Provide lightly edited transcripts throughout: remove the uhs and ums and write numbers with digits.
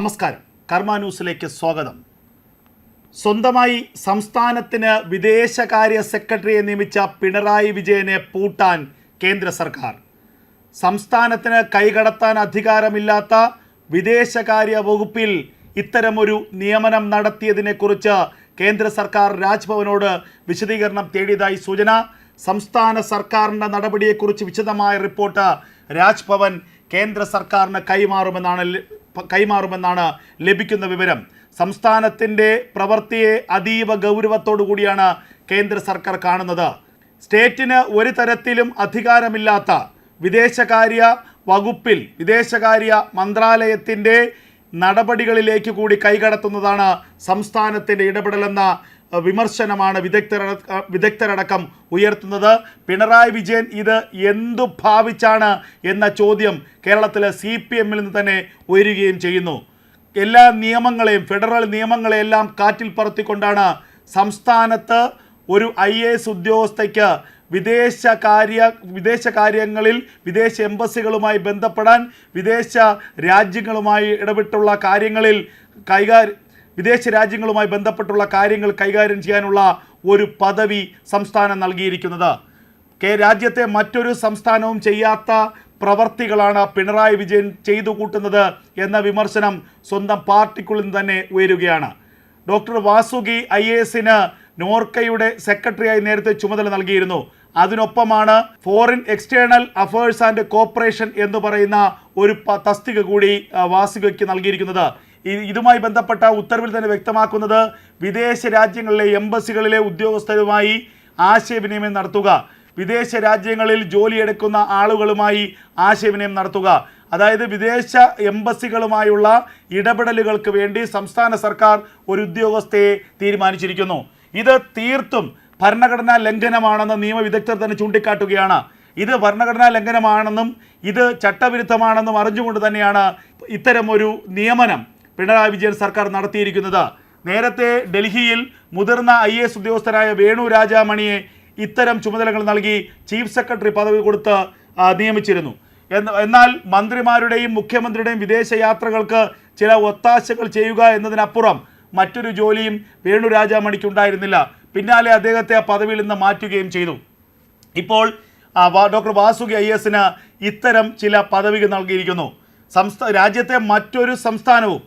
നമസ്കാരം, കർമ്മ ന്യൂസിലേക്ക് സ്വാഗതം. സ്വന്തമായി സംസ്ഥാനത്തിന് വിദേശകാര്യ സെക്രട്ടറിയെ നിയമിച്ച പിണറായി വിജയനെ പൂട്ടാൻ കേന്ദ്ര സർക്കാർ. സംസ്ഥാനത്തിന് കൈകടത്താൻ അധികാരമില്ലാത്ത വിദേശകാര്യ വകുപ്പിൽ ഇത്തരമൊരു നിയമനം നടത്തിയതിനെക്കുറിച്ച് കേന്ദ്ര സർക്കാർ രാജ്ഭവനോട് വിശദീകരണം തേടിയതായി സൂചന. സംസ്ഥാന സർക്കാരിൻ്റെ നടപടിയെക്കുറിച്ച് വിശദമായ റിപ്പോർട്ട് രാജ്ഭവൻ കേന്ദ്ര സർക്കാരിന് കൈമാറുമെന്നാണ് ലഭിക്കുന്ന വിവരം. സംസ്ഥാനത്തിൻ്റെ പ്രവൃത്തിയെ അതീവ ഗൗരവത്തോടു കൂടിയാണ് കേന്ദ്ര സർക്കാർ കാണുന്നത്. സ്റ്റേറ്റിന് ഒരു തരത്തിലും അധികാരമില്ലാത്ത വിദേശകാര്യ വകുപ്പിൽ വിദേശകാര്യ മന്ത്രാലയത്തിൻ്റെ നടപടികളിലേക്ക് കൂടി കൈകടത്തുന്നതാണ് സംസ്ഥാനത്തിൻ്റെ ഇടപെടലെന്ന വിമർശനമാണ് വിദഗ്ധരടക്കം ഉയർത്തുന്നത്. പിണറായി വിജയൻ ഇത് എന്തു ഭാവിച്ചാണ് എന്ന ചോദ്യം കേരളത്തിലെ CPM നിന്ന് തന്നെ ഉയരുകയും ചെയ്യുന്നു. എല്ലാ നിയമങ്ങളെയും ഫെഡറൽ നിയമങ്ങളെയെല്ലാം കാറ്റിൽ പറത്തിക്കൊണ്ടാണ് സംസ്ഥാനത്ത് ഒരു IAS ഉദ്യോഗസ്ഥയ്ക്ക് വിദേശകാര്യങ്ങളിൽ വിദേശ എംബസികളുമായി ബന്ധപ്പെടാൻ വിദേശ രാജ്യങ്ങളുമായി ഇടപെട്ടുള്ള കാര്യങ്ങളിൽ വിദേശ രാജ്യങ്ങളുമായി ബന്ധപ്പെട്ടുള്ള കാര്യങ്ങൾ കൈകാര്യം ചെയ്യാനുള്ള ഒരു പദവി സംസ്ഥാനം നൽകിയിരിക്കുന്നത്. രാജ്യത്തെ മറ്റൊരു സംസ്ഥാനവും ചെയ്യാത്ത പ്രവർത്തികളാണ് പിണറായി വിജയൻ ചെയ്തു കൂട്ടുന്നത് എന്ന വിമർശനം സ്വന്തം പാർട്ടിക്കുള്ളിൽ നിന്ന് തന്നെ ഉയരുകയാണ്. ഡോക്ടർ വാസുകി IASന് നോർക്കയുടെ സെക്രട്ടറിയായി നേരത്തെ ചുമതല നൽകിയിരുന്നു. അതിനൊപ്പമാണ് foreign external affairs and cooperation എന്ന് പറയുന്ന ഒരു തസ്തിക കൂടി വാസുകിക്ക് നൽകിയിരിക്കുന്നത്. ഇതുമായി ബന്ധപ്പെട്ട ഉത്തരവിൽ തന്നെ വ്യക്തമാക്കുന്നത് വിദേശ രാജ്യങ്ങളിലെ എംബസികളിലെ ഉദ്യോഗസ്ഥരുമായി ആശയവിനിമയം നടത്തുക, വിദേശ രാജ്യങ്ങളിൽ ജോലിയെടുക്കുന്ന ആളുകളുമായി ആശയവിനിമയം നടത്തുക, അതായത് വിദേശ എംബസികളുമായുള്ള ഇടപെടലുകൾക്ക് വേണ്ടി സംസ്ഥാന സർക്കാർ ഒരു ഉദ്യോഗസ്ഥയെ തീരുമാനിച്ചിരിക്കുന്നു. ഇത് തീർത്തും ഭരണഘടനാ ലംഘനമാണെന്ന് നിയമവിദഗ്ധർ തന്നെ ചൂണ്ടിക്കാട്ടുകയാണ്. ഇത് ഭരണഘടനാ ലംഘനമാണെന്നും ഇത് ചട്ടവിരുദ്ധമാണെന്നും അറിഞ്ഞുകൊണ്ട് തന്നെയാണ് ഇത്തരമൊരു നിയമനം പിണറായി വിജയൻ സർക്കാർ നടത്തിയിരിക്കുന്നത്. നേരത്തെ ഡൽഹിയിൽ മുതിർന്ന IAS ഉദ്യോഗസ്ഥരായ വേണു രാജാമണിയെ ഇത്തരം ചുമതലകൾ നൽകി ചീഫ് സെക്രട്ടറി പദവി കൊടുത്ത് നിയമിച്ചിരുന്നു. എന്നാൽ മന്ത്രിമാരുടെയും മുഖ്യമന്ത്രിയുടെയും വിദേശ യാത്രകൾക്ക് ചില ഒത്താശകൾ ചെയ്യുക എന്നതിനപ്പുറം മറ്റൊരു ജോലിയും വേണു രാജാമണിക്കുണ്ടായിരുന്നില്ല. പിന്നാലെ അദ്ദേഹത്തെ ആ പദവിയിൽ നിന്ന് മാറ്റുകയും ചെയ്തു. ഇപ്പോൾ ഡോക്ടർ വാസുകി IASന് ഇത്തരം ചില പദവികൾ നൽകിയിരിക്കുന്നു. രാജ്യത്തെ മറ്റൊരു സംസ്ഥാനവും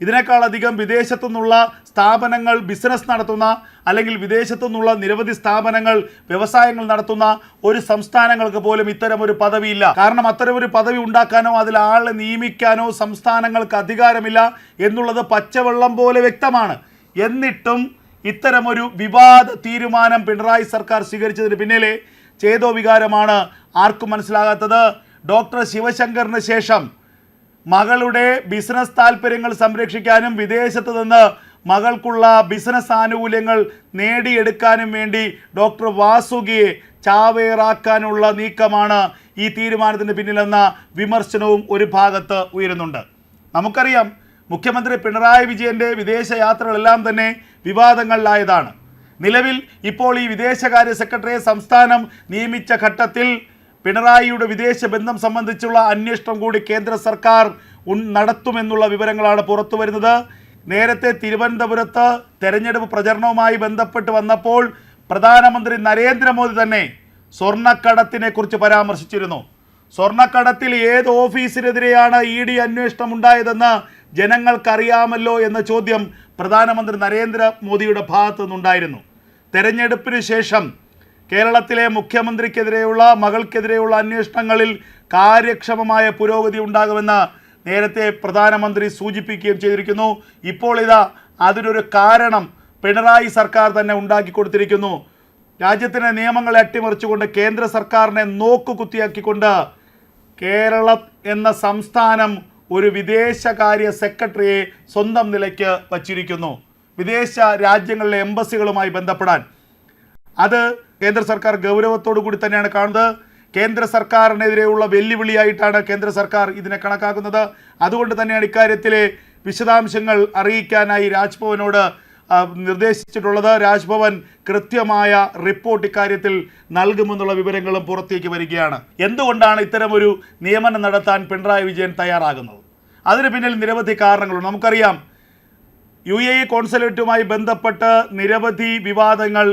ഇതിനേക്കാളധികം വിദേശത്തു നിന്നുള്ള സ്ഥാപനങ്ങൾ ബിസിനസ് നടത്തുന്ന അല്ലെങ്കിൽ വിദേശത്തു നിന്നുള്ള നിരവധി സ്ഥാപനങ്ങൾ വ്യവസായങ്ങൾ നടത്തുന്ന ഒരു സംസ്ഥാനങ്ങൾക്ക് പോലും ഇത്തരമൊരു പദവിയില്ല. കാരണം അത്തരമൊരു പദവി ഉണ്ടാക്കാനോ അതിൽ ആളെ നിയമിക്കാനോ സംസ്ഥാനങ്ങൾക്ക് അധികാരമില്ല എന്നുള്ളത് പച്ചവെള്ളം പോലെ വ്യക്തമാണ്. എന്നിട്ടും ഇത്തരമൊരു വിവാദ തീരുമാനം പിണറായി സർക്കാർ സ്വീകരിച്ചതിന് പിന്നിലെ ചേതോവികാരമാണ് ആർക്കും മനസ്സിലാകാത്തത്. ഡോക്ടർ ശിവശങ്കറിന് ശേഷം മകളുടെ ബിസിനസ് താല്പര്യങ്ങൾ സംരക്ഷിക്കാനും വിദേശത്ത് നിന്ന് മകൾക്കുള്ള ബിസിനസ് ആനുകൂല്യങ്ങൾ നേടിയെടുക്കാനും വേണ്ടി ഡോക്ടർ വാസുകിയെ ചാവേറാക്കാനുള്ള നീക്കമാണ് ഈ തീരുമാനത്തിന് പിന്നിലെന്ന വിമർശനവും ഒരു ഭാഗത്ത് ഉയരുന്നുണ്ട്. നമുക്കറിയാം, മുഖ്യമന്ത്രി പിണറായി വിജയൻ്റെ വിദേശ യാത്രകളെല്ലാം തന്നെ വിവാദങ്ങളിലായതാണ്. നിലവിൽ ഇപ്പോൾ ഈ വിദേശകാര്യ സെക്രട്ടറിയെ സംസ്ഥാനം നിയമിച്ച ഘട്ടത്തിൽ പിണറായിയുടെ വിദേശ ബന്ധം സംബന്ധിച്ചുള്ള അന്വേഷണം കൂടി കേന്ദ്ര സർക്കാർ നടത്തുമെന്നുള്ള വിവരങ്ങളാണ് പുറത്തു വരുന്നത്. നേരത്തെ തിരുവനന്തപുരത്ത് തെരഞ്ഞെടുപ്പ് പ്രചരണവുമായി ബന്ധപ്പെട്ട് വന്നപ്പോൾ പ്രധാനമന്ത്രി നരേന്ദ്രമോദി തന്നെ സ്വർണ്ണക്കടത്തിനെ കുറിച്ച് പരാമർശിച്ചിരുന്നു. സ്വർണ്ണക്കടത്തിൽ ഏത് ഓഫീസിനെതിരെയാണ് ED അന്വേഷണം ഉണ്ടായതെന്ന് ജനങ്ങൾക്കറിയാമല്ലോ എന്ന ചോദ്യം പ്രധാനമന്ത്രി നരേന്ദ്രമോദിയുടെ ഭാഗത്തു നിന്നുണ്ടായിരുന്നു. തെരഞ്ഞെടുപ്പിന് ശേഷം കേരളത്തിലെ മുഖ്യമന്ത്രിക്കെതിരെയുള്ള മകൾക്കെതിരെയുള്ള അന്വേഷണങ്ങളിൽ കാര്യക്ഷമമായ പുരോഗതി ഉണ്ടാകുമെന്ന് നേരത്തെ പ്രധാനമന്ത്രി സൂചിപ്പിക്കുകയും ചെയ്തിരിക്കുന്നു. ഇപ്പോൾ അതിനൊരു കാരണം പിണറായി സർക്കാർ തന്നെ ഉണ്ടാക്കി കൊടുത്തിരിക്കുന്നു. രാജ്യത്തിൻ്റെ നിയമങ്ങളെ അട്ടിമറിച്ചുകൊണ്ട് കേന്ദ്ര സർക്കാരിനെ നോക്കുകുത്തിയാക്കിക്കൊണ്ട് കേരളം എന്ന സംസ്ഥാനം ഒരു വിദേശകാര്യ സെക്രട്ടറിയെ സ്വന്തം നിലയ്ക്ക് വച്ചിരിക്കുന്നു. വിദേശ രാജ്യങ്ങളിലെ എംബസികളുമായി ബന്ധപ്പെടാൻ അത് കേന്ദ്ര സർക്കാർ ഗൗരവത്തോടു കൂടി തന്നെയാണ് കാണുന്നത്. കേന്ദ്ര സർക്കാരിനെതിരെയുള്ള വെല്ലുവിളിയായിട്ടാണ് കേന്ദ്ര സർക്കാർ ഇതിനെ കണക്കാക്കുന്നത്. അതുകൊണ്ട് തന്നെയാണ് ഇക്കാര്യത്തിലെ വിശദാംശങ്ങൾ അറിയിക്കാനായി രാജ്ഭവനോട് നിർദ്ദേശിച്ചിട്ടുള്ളത്. രാജ്ഭവൻ കൃത്യമായ റിപ്പോർട്ട് ഇക്കാര്യത്തിൽ നൽകുമെന്നുള്ള വിവരങ്ങളും പുറത്തേക്ക് വരികയാണ്. എന്തുകൊണ്ടാണ് ഇത്തരമൊരു നിയമനം നടത്താൻ പിണറായി വിജയൻ തയ്യാറാകുന്നത്? അതിന് പിന്നിൽ നിരവധി കാരണങ്ങളുണ്ട്. നമുക്കറിയാം, UAE കോൺസുലേറ്റുമായി ബന്ധപ്പെട്ട് നിരവധി വിവാദങ്ങൾ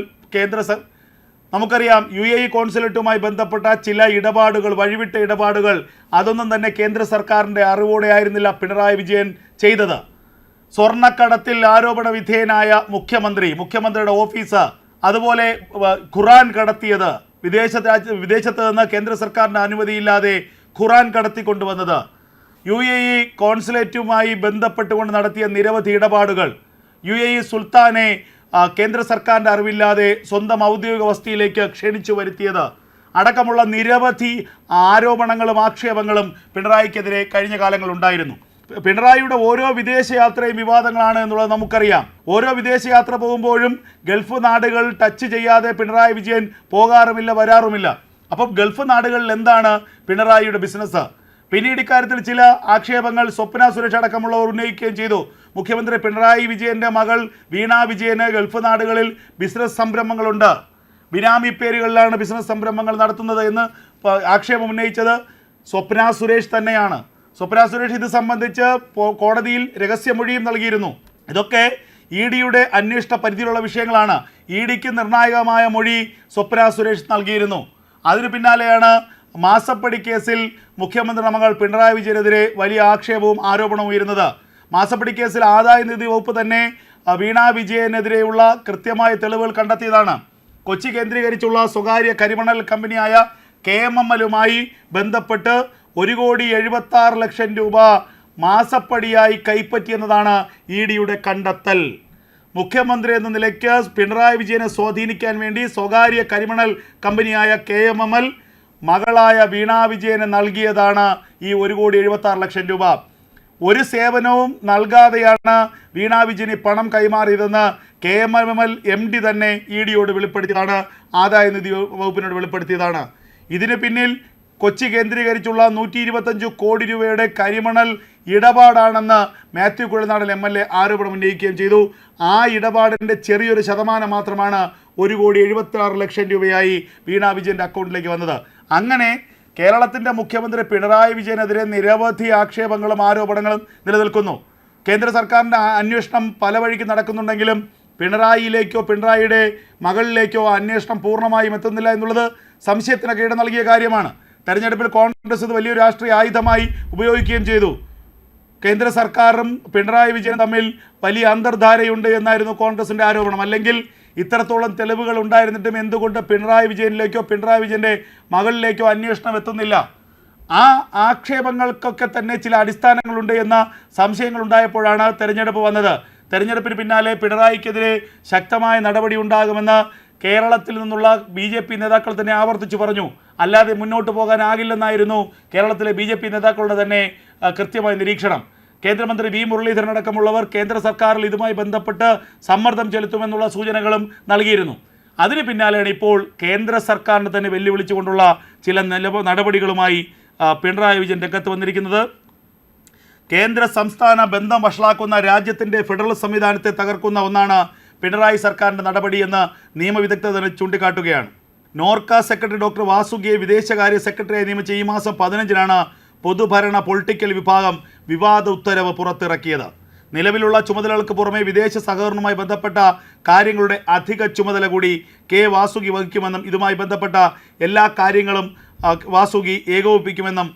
നമുക്കറിയാം UAE കോൺസുലേറ്റുമായി ബന്ധപ്പെട്ട ചില ഇടപാടുകൾ, വഴിവിട്ട ഇടപാടുകൾ, അതൊന്നും തന്നെ കേന്ദ്ര സർക്കാരിൻ്റെ അറിവോടെ ആയിരുന്നില്ല പിണറായി വിജയൻ ചെയ്തത്. സ്വർണ്ണക്കടത്തിൽ ആരോപണ വിധേയനായ മുഖ്യമന്ത്രിയുടെ ഓഫീസ്, അതുപോലെ ഖുറാൻ കടത്തിയത്, വിദേശത്ത് നിന്ന് കേന്ദ്ര സർക്കാരിൻ്റെ അനുമതിയില്ലാതെ ഖുറാൻ കടത്തിക്കൊണ്ടുവന്നത്, UAE കോൺസുലേറ്റുമായി ബന്ധപ്പെട്ടുകൊണ്ട് നടത്തിയ നിരവധി ഇടപാടുകൾ, UAE സുൽത്താനെ കേന്ദ്ര സർക്കാരിൻ്റെ അറിവില്ലാതെ സ്വന്തം ഔദ്യോഗിക വസതിയിലേക്ക് ക്ഷണിച്ചു വരുത്തിയത് അടക്കമുള്ള നിരവധി ആരോപണങ്ങളും ആക്ഷേപങ്ങളും പിണറായിക്കെതിരെ കഴിഞ്ഞ കാലങ്ങളുണ്ടായിരുന്നു. പിണറായിയുടെ ഓരോ വിദേശയാത്രയും വിവാദങ്ങളാണ് എന്നുള്ളത് നമുക്കറിയാം. ഓരോ വിദേശയാത്ര പോകുമ്പോഴും ഗൾഫ് നാടുകൾ ടച്ച് ചെയ്യാതെ പിണറായി വിജയൻ പോകാറുമില്ല, വരാറുമില്ല. അപ്പം ഗൾഫ് നാടുകളിൽ എന്താണ് പിണറായിയുടെ ബിസിനസ്? പിന്നീട് ഇക്കാര്യത്തിൽ ചില ആക്ഷേപങ്ങൾ സ്വപ്ന സുരേഷ് അടക്കമുള്ളവർ ഉന്നയിക്കുകയും ചെയ്തു. മുഖ്യമന്ത്രി പിണറായി വിജയൻ്റെ മകൾ വീണ വിജയന് ഗൾഫ് നാടുകളിൽ ബിസിനസ് സംരംഭങ്ങളുണ്ട്, ബിനാമി പേരുകളിലാണ് ബിസിനസ് സംരംഭങ്ങൾ നടത്തുന്നത് എന്ന് ആക്ഷേപം ഉന്നയിച്ചത് സ്വപ്ന സുരേഷ് തന്നെയാണ്. സ്വപ്ന സുരേഷ് ഇത് സംബന്ധിച്ച് കോടതിയിൽ രഹസ്യമൊഴിയും നൽകിയിരുന്നു. ഇതൊക്കെ EDയുടെ അന്വേഷണ പരിധിയിലുള്ള വിഷയങ്ങളാണ്. EDക്ക് നിർണായകമായ മൊഴി സ്വപ്ന സുരേഷ് നൽകിയിരുന്നു. അതിനു പിന്നാലെയാണ് മാസപ്പടി കേസിൽ മുഖ്യമന്ത്രിയുടെ മകൾ പിണറായി വിജയനെതിരെ വലിയ ആക്ഷേപവും ആരോപണവും ഉയരുന്നത്. മാസപ്പടി കേസിൽ ആദായനികുതി വകുപ്പ് തന്നെ വീണ വിജയനെതിരെയുള്ള കൃത്യമായ തെളിവുകൾ കണ്ടെത്തിയതാണ്. കൊച്ചി കേന്ദ്രീകരിച്ചുള്ള സ്വകാര്യ കരിമണൽ കമ്പനിയായ KMMLുമായി ബന്ധപ്പെട്ട് 1,76,00,000 രൂപ മാസപ്പടിയായി കൈപ്പറ്റിയെന്നതാണ് EDയുടെ കണ്ടെത്തൽ. മുഖ്യമന്ത്രി എന്ന നിലയ്ക്ക് പിണറായി വിജയനെ സ്വാധീനിക്കാൻ വേണ്ടി സ്വകാര്യ കരിമണൽ കമ്പനിയായ KMML മകളായ വീണ വിജയന് നൽകിയതാണ് ഈ 1,76,00,000 രൂപ. ഒരു സേവനവും നൽകാതെയാണ് വീണ വിജയന് പണം കൈമാറിയതെന്ന് KMML MD തന്നെ EDയോട് വെളിപ്പെടുത്തിയതാണ്, ആദായനികുതി വകുപ്പിനോട് വെളിപ്പെടുത്തിയതാണ്. ഇതിന് പിന്നിൽ കൊച്ചി കേന്ദ്രീകരിച്ചുള്ള 125 കോടി രൂപയുടെ കരിമണൽ ഇടപാടാണെന്ന് മാത്യു കുഴൽനാടൻ MLA ആരോപണം ഉന്നയിക്കുകയും ചെയ്തു. ആ ഇടപാടിൻ്റെ ചെറിയൊരു ശതമാനം മാത്രമാണ് 1,76,00,000 രൂപയായി വീണ വിജയൻ്റെ അക്കൗണ്ടിലേക്ക് വന്നത്. അങ്ങനെ കേരളത്തിൻ്റെ മുഖ്യമന്ത്രി പിണറായി വിജയനെതിരെ നിരവധി ആക്ഷേപങ്ങളും ആരോപണങ്ങളും നിലനിൽക്കുന്നു. കേന്ദ്ര സർക്കാരിൻ്റെ അന്വേഷണം പല വഴിക്ക് നടക്കുന്നുണ്ടെങ്കിലും പിണറായിയിലേക്കോ പിണറായിയുടെ മകളിലേക്കോ അന്വേഷണം പൂർണ്ണമായും എത്തുന്നില്ല എന്നുള്ളത് സംശയത്തിനൊക്കെ ഇട നൽകിയ കാര്യമാണ്. തെരഞ്ഞെടുപ്പിൽ കോൺഗ്രസ് ഇത് വലിയൊരു രാഷ്ട്രീയ ആയുധമായി ഉപയോഗിക്കുകയും ചെയ്തു. കേന്ദ്ര സർക്കാരും പിണറായി വിജയനും തമ്മിൽ വലിയ അന്തർധാരയുണ്ട് എന്നായിരുന്നു കോൺഗ്രസിൻ്റെ ആരോപണം. അല്ലെങ്കിൽ ഇത്രത്തോളം തെളിവുകൾ ഉണ്ടായിരുന്നിട്ടും എന്തുകൊണ്ട് പിണറായി വിജയനിലേക്കോ പിണറായി വിജയൻ്റെ മകളിലേക്കോ അന്വേഷണം എത്തുന്നില്ല? ആ ആക്ഷേപങ്ങൾക്കൊക്കെ തന്നെ ചില അടിസ്ഥാനങ്ങളുണ്ട് എന്ന സംശയങ്ങളുണ്ടായപ്പോഴാണ് തെരഞ്ഞെടുപ്പ് വന്നത്. തെരഞ്ഞെടുപ്പിന് പിന്നാലെ പിണറായിക്കെതിരെ ശക്തമായ നടപടി ഉണ്ടാകുമെന്ന് കേരളത്തിൽ നിന്നുള്ള BJP നേതാക്കൾ തന്നെ ആവർത്തിച്ചു പറഞ്ഞു. അല്ലാതെ മുന്നോട്ട് പോകാനാകില്ലെന്നായിരുന്നു കേരളത്തിലെ BJP നേതാക്കളുടെ തന്നെ കൃത്യമായ നിരീക്ഷണം. കേന്ദ്രമന്ത്രി V മുരളീധരൻ അടക്കമുള്ളവർ കേന്ദ്ര സർക്കാരിൽ ഇതുമായി ബന്ധപ്പെട്ട് സമ്മർദ്ദം ചെലുത്തുമെന്നുള്ള സൂചനകളും നൽകിയിരുന്നു. അതിന് പിന്നാലെയാണ് ഇപ്പോൾ കേന്ദ്ര സർക്കാരിനെ തന്നെ വെല്ലുവിളിച്ചുകൊണ്ടുള്ള ചില നടപടികളുമായി പിണറായി വിജയൻ രംഗത്ത് വന്നിരിക്കുന്നത്. കേന്ദ്ര സംസ്ഥാന ബന്ധം വഷളാക്കുന്ന രാജ്യത്തിൻ്റെ ഫെഡറൽ സംവിധാനത്തെ തകർക്കുന്ന ഒന്നാണ് പിണറായി സർക്കാരിൻ്റെ നടപടിയെന്ന് നിയമവിദഗ്ധർ തന്നെ ചൂണ്ടിക്കാട്ടുകയാണ്. നോർക്ക സെക്രട്ടറി ഡോക്ടർ വാസുകിയെ വിദേശകാര്യ സെക്രട്ടറിയായി നിയമിച്ച ഈ മാസം 15-നാണ് പൊതുഭരണ പൊളിറ്റിക്കൽ വിഭാഗം വിവാദ ഉത്തരവ് പുറത്തിറക്കിയത്. നിലവിലുള്ള ചുമതലകൾക്ക് പുറമെ വിദേശ സഹകരണവുമായി ബന്ധപ്പെട്ട കാര്യങ്ങളുടെ അധിക ചുമതല കൂടി വാസുകി വഹിക്കുമെന്നും ഇതുമായി ബന്ധപ്പെട്ട എല്ലാ കാര്യങ്ങളും വാസുകി ഏകോപിപ്പിക്കുമെന്നും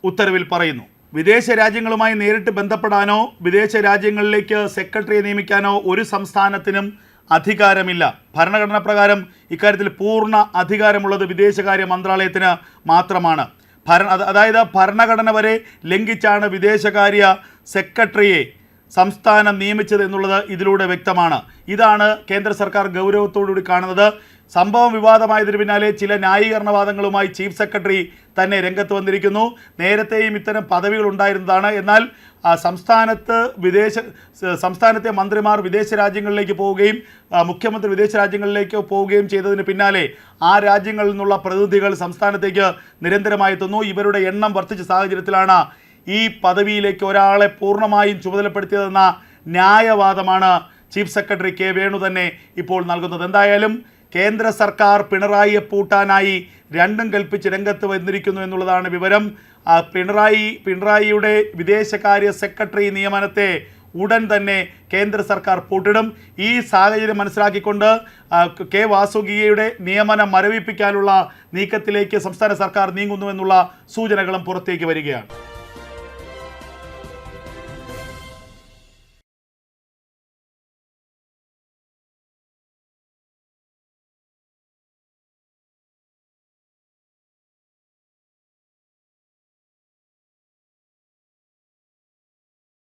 ഉത്തരവിൽ പറയുന്നു. വിദേശ രാജ്യങ്ങളുമായി നേരിട്ട് ബന്ധപ്പെടാനോ വിദേശ രാജ്യങ്ങളിലേക്ക് സെക്രട്ടറിയെ നിയമിക്കാനോ ഒരു സംസ്ഥാനത്തിനും അധികാരമില്ല. ഭരണഘടന പ്രകാരം ഇക്കാര്യത്തിൽ പൂർണ്ണ അധികാരമുള്ളത് വിദേശകാര്യ മന്ത്രാലയത്തിന് മാത്രമാണ്. അതായത് ഭരണഘടന വരെ ലംഘിച്ചാണ് വിദേശകാര്യ സെക്രട്ടറിയെ സംസ്ഥാനം നിയമിച്ചത് എന്നുള്ളത് ഇതിലൂടെ വ്യക്തമാണ്. ഇതാണ് കേന്ദ്ര സർക്കാർ ഗൗരവത്തോടുകൂടി കാണുന്നത്. സംഭവം വിവാദമായതിനു പിന്നാലെ ചില ന്യായീകരണവാദങ്ങളുമായി ചീഫ് സെക്രട്ടറി തന്നെ രംഗത്ത് വന്നിരിക്കുന്നു. നേരത്തെയും ഇത്തരം പദവികൾ ഉണ്ടായിരുന്നതാണ്. എന്നാൽ സംസ്ഥാനത്തെ മന്ത്രിമാർ വിദേശ രാജ്യങ്ങളിലേക്ക് പോവുകയും മുഖ്യമന്ത്രി വിദേശ രാജ്യങ്ങളിലേക്ക് പോവുകയും ചെയ്തതിന് പിന്നാലെ ആ രാജ്യങ്ങളിൽ നിന്നുള്ള പ്രതിനിധികൾ സംസ്ഥാനത്തേക്ക് നിരന്തരമായി എത്തുന്നു. ഇവരുടെ എണ്ണം വർദ്ധിച്ച സാഹചര്യത്തിലാണ് ഈ പദവിയിലേക്ക് ഒരാളെ പൂർണ്ണമായും ചുമതലപ്പെടുത്തിയതെന്ന ന്യായവാദമാണ് ചീഫ് സെക്രട്ടറി കെ വേണു തന്നെ ഇപ്പോൾ നൽകുന്നത്. എന്തായാലും കേന്ദ്ര സർക്കാർ പിണറായിയെ പൂട്ടാനായി രണ്ടും കൽപ്പിച്ച് രംഗത്ത് വന്നിരിക്കുന്നു എന്നുള്ളതാണ് വിവരം. പിണറായിയുടെ വിദേശകാര്യ സെക്രട്ടറി നിയമനത്തെ ഉടൻ തന്നെ കേന്ദ്ര സർക്കാർ പൂട്ടിടും. ഈ സാഹചര്യം മനസ്സിലാക്കിക്കൊണ്ട് കെ വാസുകിയുടെ നിയമനം മരവിപ്പിക്കാനുള്ള നീക്കത്തിലേക്ക് സംസ്ഥാന സർക്കാർ നീങ്ങുന്നുവെന്നുള്ള സൂചനകളും പുറത്തേക്ക് വരികയാണ്.